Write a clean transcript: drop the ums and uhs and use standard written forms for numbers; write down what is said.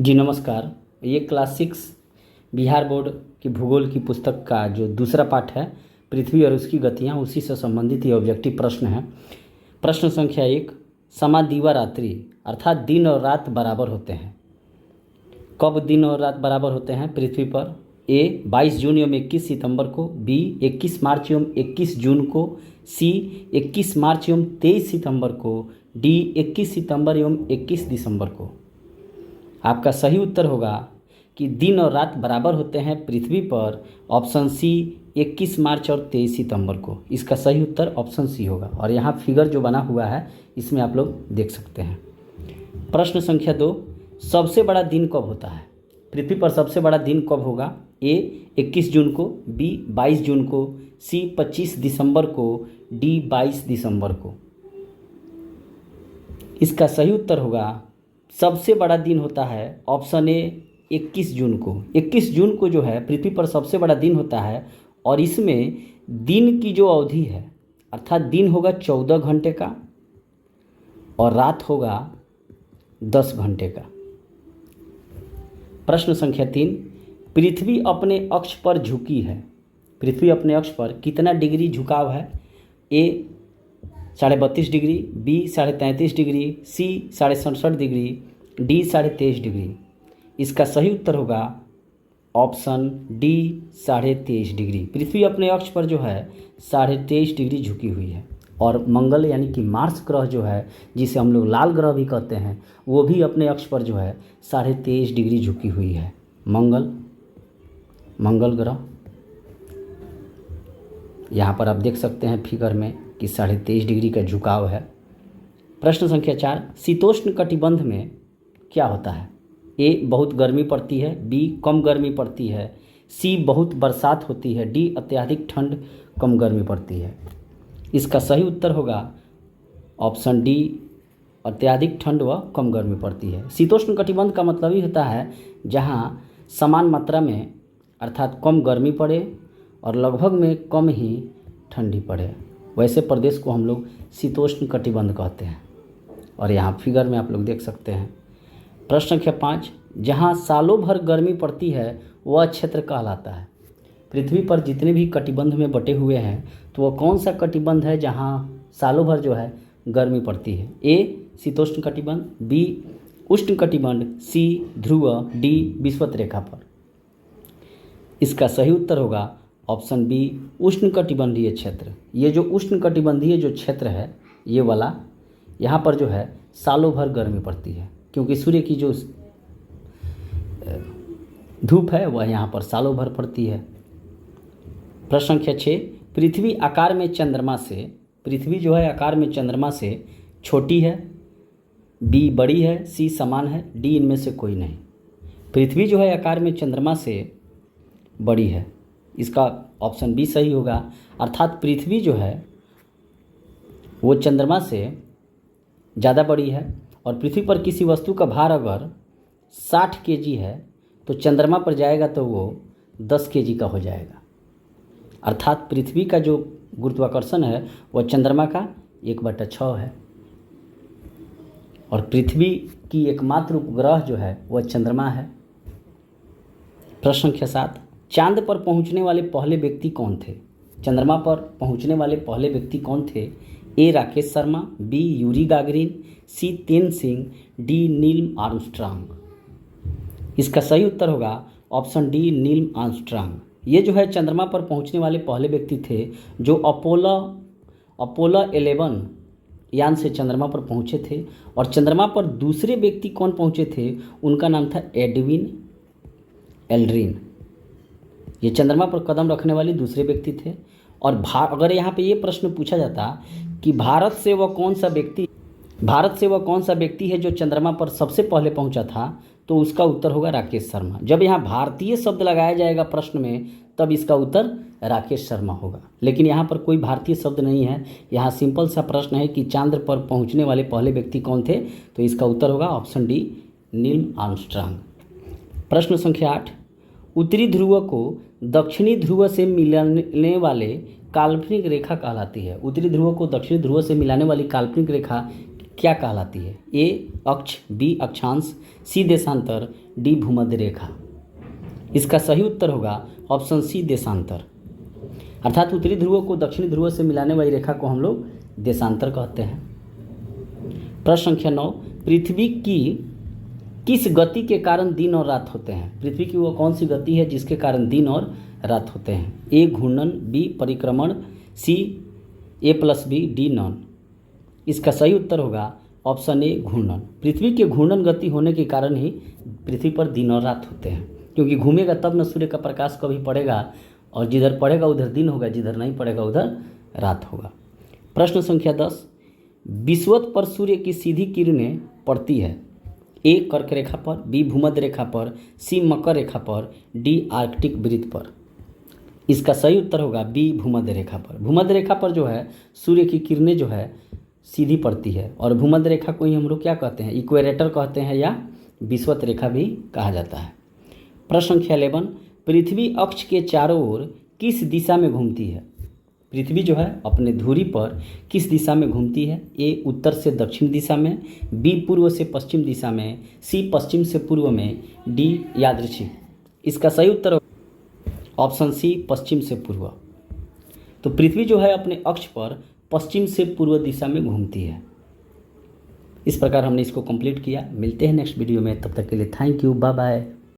जी नमस्कार। ये class 6 Bihar board की भूगोल की पुस्तक का जो दूसरा पाठ है, पृथ्वी और उसकी गतियाँ, उसी से संबंधित ये ऑब्जेक्टिव प्रश्न है। प्रश्न संख्या 1, समा दिवा रात्रि अर्थात दिन और रात बराबर होते हैं। कब दिन और रात बराबर होते हैं पृथ्वी पर? ए 22 जून एवं 21 सितंबर को, बी 21 मार्च एवं 21 जून को, सी 21 मार्च एवं 23 सितंबर को, डी 21 सितंबर एवं 21 दिसंबर को। आपका सही उत्तर होगा कि दिन और रात बराबर होते हैं पृथ्वी पर, ऑप्शन सी 21 मार्च और 23 सितंबर को। इसका सही उत्तर ऑप्शन सी होगा। और यहाँ फिगर जो बना हुआ है इसमें आप लोग देख सकते हैं। प्रश्न संख्या 2, सबसे बड़ा दिन कब होता है पृथ्वी पर? सबसे बड़ा दिन कब होगा? ए 21 जून को, बी 22 जून को, सी 25 दिसंबर को, डी 22 दिसंबर को। इसका सही उत्तर होगा सबसे बड़ा दिन होता है ऑप्शन ए 21 जून को। 21 जून को जो है पृथ्वी पर सबसे बड़ा दिन होता है, और इसमें दिन की जो अवधि है अर्थात दिन होगा 14 घंटे का और रात होगा 10 घंटे का। प्रश्न संख्या 3, पृथ्वी अपने अक्ष पर झुकी है। पृथ्वी अपने अक्ष पर कितना डिग्री झुकाव है? ए 32.5 डिग्री, बी 33.5 डिग्री, सी 67.5 डिग्री, डी 23.5 डिग्री। इसका सही उत्तर होगा ऑप्शन डी 23.5 डिग्री। पृथ्वी अपने अक्ष पर जो है 23.5 डिग्री झुकी हुई है। और मंगल यानी कि मार्स ग्रह जो है, जिसे हम लोग लाल ग्रह भी कहते हैं, वो भी अपने अक्ष पर जो है 23.5 डिग्री झुकी हुई है। मंगल ग्रह यहाँ पर आप देख सकते हैं फिगर में कि 23.5 डिग्री का झुकाव है। प्रश्न संख्या 4, शीतोष्ण कटिबंध में क्या होता है? ए बहुत गर्मी पड़ती है, बी कम गर्मी पड़ती है, सी बहुत बरसात होती है, डी अत्यधिक ठंड कम गर्मी पड़ती है। इसका सही उत्तर होगा ऑप्शन डी, अत्यधिक ठंड व कम गर्मी पड़ती है। शीतोष्ण कटिबंध का मतलब ही होता है जहाँ समान मात्रा में अर्थात कम गर्मी पड़े और लगभग में कम ही ठंडी पड़े, वैसे प्रदेश को हम लोग शीतोष्ण कटिबंध कहते हैं। और यहाँ फिगर में आप लोग देख सकते हैं। प्रश्न संख्या 5, जहाँ सालों भर गर्मी पड़ती है वह क्षेत्र कहलाता है। पृथ्वी पर जितने भी कटिबंध में बटे हुए हैं तो वह कौन सा कटिबंध है जहाँ सालों भर जो है गर्मी पड़ती है? ए शीतोष्ण कटिबंध, बी उष्ण कटिबंध, सी ध्रुव, डी विषुवत रेखा पर। इसका सही उत्तर होगा ऑप्शन बी उष्णकटिबंधीय क्षेत्र। ये जो उष्णकटिबंधीय जो क्षेत्र है ये वाला, यहाँ पर जो है सालों भर गर्मी पड़ती है, क्योंकि सूर्य की जो धूप है वह यहाँ पर सालों भर पड़ती है। प्रश्न संख्या 6, पृथ्वी आकार में चंद्रमा से, पृथ्वी जो है आकार में चंद्रमा से छोटी है, बी बड़ी है, सी समान है, डी इनमें से कोई नहीं। पृथ्वी जो है आकार में चंद्रमा से बड़ी है। इसका ऑप्शन बी सही होगा। अर्थात पृथ्वी जो है वो चंद्रमा से ज़्यादा बड़ी है, और पृथ्वी पर किसी वस्तु का भार अगर 60 केजी है तो चंद्रमा पर जाएगा तो वो 10 केजी का हो जाएगा। अर्थात पृथ्वी का जो गुरुत्वाकर्षण है वह चंद्रमा का 1/6 है, और पृथ्वी की एकमात्र उपग्रह जो है वह चंद्रमा है। प्रश्न संख्या 7, चांद पर पहुंचने वाले पहले व्यक्ति कौन थे? चंद्रमा पर पहुंचने वाले पहले व्यक्ति कौन थे? A Rakesh Sharma, B Yuri Gagarin, C Tenzing, D Neil Armstrong. इसका सही उत्तर होगा ऑप्शन डी नील आर्मस्ट्रांग। ये जो है चंद्रमा पर पहुंचने वाले पहले व्यक्ति थे जो अपोलो 11 यान से चंद्रमा पर पहुंचे थे। और चंद्रमा पर दूसरे व्यक्ति कौन पहुंचे थे? उनका नाम था एडविन एल्ड्रिन। ये चंद्रमा पर कदम रखने वाले दूसरे व्यक्ति थे। और अगर यहाँ पे ये प्रश्न पूछा जाता कि भारत से वह कौन सा व्यक्ति है जो चंद्रमा पर सबसे पहले पहुंचा था, तो उसका उत्तर होगा राकेश शर्मा। जब यहाँ भारतीय शब्द लगाया जाएगा प्रश्न में तब इसका उत्तर राकेश शर्मा होगा, लेकिन यहाँ पर कोई भारतीय शब्द नहीं है। यहाँ सिंपल सा प्रश्न है कि चांद पर पहुँचने वाले पहले व्यक्ति कौन थे, तो इसका उत्तर होगा ऑप्शन डी नील आर्मस्ट्रांग। प्रश्न संख्या 8, उत्तरी ध्रुव को दक्षिणी ध्रुव से मिलाने वाले काल्पनिक रेखा कहलाती है। उत्तरी ध्रुव को दक्षिणी ध्रुव से मिलाने वाली काल्पनिक रेखा क्या कहलाती है? ए अक्ष, बी अक्षांश, सी देशांतर, डी भूमध्य रेखा। इसका सही उत्तर होगा ऑप्शन सी देशांतर। अर्थात उत्तरी ध्रुव को दक्षिणी ध्रुव से मिलाने वाली रेखा को हम लोग देशांतर कहते हैं। प्रश्न संख्या 9, पृथ्वी की किस गति के कारण दिन और रात होते हैं? पृथ्वी की वो कौन सी गति है जिसके कारण दिन और रात होते हैं? ए घूर्णन, बी परिक्रमण, सी A+B, डी नॉन। इसका सही उत्तर होगा ऑप्शन ए घूर्णन। पृथ्वी के घूर्णन गति होने के कारण ही पृथ्वी पर दिन और रात होते हैं, क्योंकि घूमेगा तब न सूर्य का प्रकाश कभी पड़ेगा, और जिधर पड़ेगा उधर दिन होगा, जिधर नहीं पड़ेगा उधर रात होगा। प्रश्न संख्या 10, विषुवत पर सूर्य की सीधी किरणें पड़ती है? ए कर्क रेखा पर, बी भूमध्य रेखा पर, सी मकर रेखा पर, डी आर्कटिक वृत्त पर। इसका सही उत्तर होगा बी भूमध्य रेखा पर। भूमध्य रेखा पर जो है सूर्य की किरणें जो है सीधी पड़ती है, और भूमध्य रेखा को ही हम लोग क्या कहते हैं? इक्वेटर कहते हैं या विषुवत रेखा भी कहा जाता है। प्रश्न संख्या 11, पृथ्वी अक्ष के चारों ओर किस दिशा में घूमती है? पृथ्वी जो है अपने धुरी पर किस दिशा में घूमती है? ए उत्तर से दक्षिण दिशा में, बी पूर्व से पश्चिम दिशा में, सी पश्चिम से पूर्व में, डी यादृच्छिक। इसका सही उत्तर ऑप्शन सी पश्चिम से पूर्व। तो पृथ्वी जो है अपने अक्ष पर पश्चिम से पूर्व दिशा में घूमती है। इस प्रकार हमने इसको कंप्लीट किया। मिलते हैं नेक्स्ट वीडियो में, तब तक के लिए थैंक यू, बाय बाय।